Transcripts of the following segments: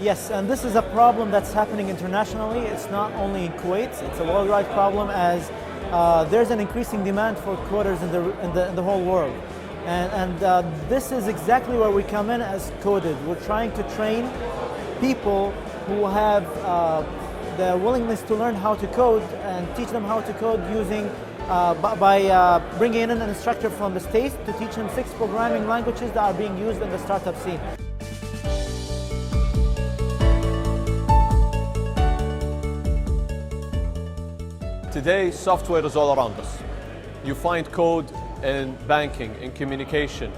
Yes, and this is a problem that's happening internationally. It's not only in Kuwait, it's a worldwide problem as there's an increasing demand for coders in the whole world. And this is exactly where we come in as Coded. We're trying to train people who have the willingness to learn how to code and teach them how to code using by bringing in an instructor from the States to teach them 6 programming languages that are being used in the startup scene. Today, software is all around us. You find code in banking, in communication,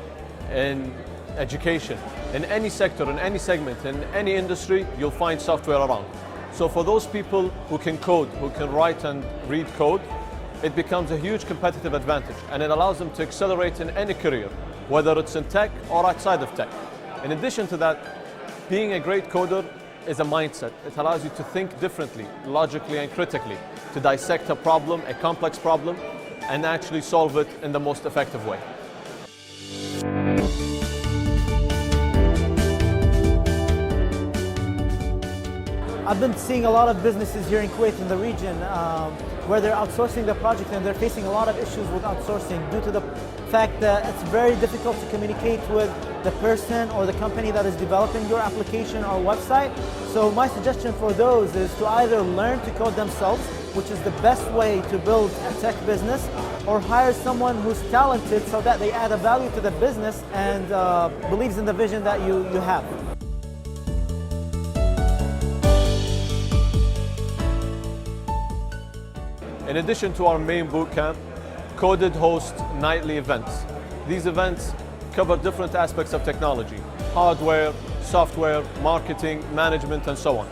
in education, in any sector, in any segment, in any industry, you'll find software around. So for those people who can code, who can write and read code, it becomes a huge competitive advantage, and it allows them to accelerate in any career, whether it's in tech or outside of tech. In addition to that, being a great coder is a mindset. It allows you to think differently, logically and critically, to dissect a problem, a complex problem, and actually solve it in the most effective way. I've been seeing a lot of businesses here in Kuwait in the region where they're outsourcing the project, and they're facing a lot of issues with outsourcing due to the fact that it's very difficult to communicate with the person or the company that is developing your application or website. So my suggestion for those is to either learn to code themselves, which is the best way to build a tech business, or hire someone who's talented so that they add a value to the business and believes in the vision that you have. In addition to our main bootcamp, Coded hosts nightly events. These events cover different aspects of technology: hardware, software, marketing, management, and so on.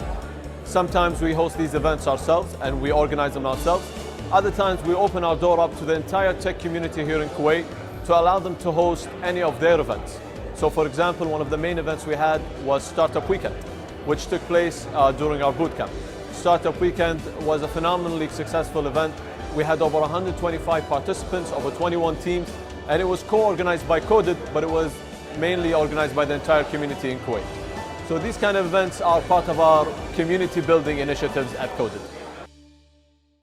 Sometimes we host these events ourselves and we organize them ourselves. Other times we open our door up to the entire tech community here in Kuwait to allow them to host any of their events. So for example, one of the main events we had was Startup Weekend, which took place during our bootcamp. Startup Weekend was a phenomenally successful event. We had over 125 participants, over 21 teams, and it was co-organized by Coded, but it was mainly organized by the entire community in Kuwait. So these kind of events are part of our community building initiatives at Coded.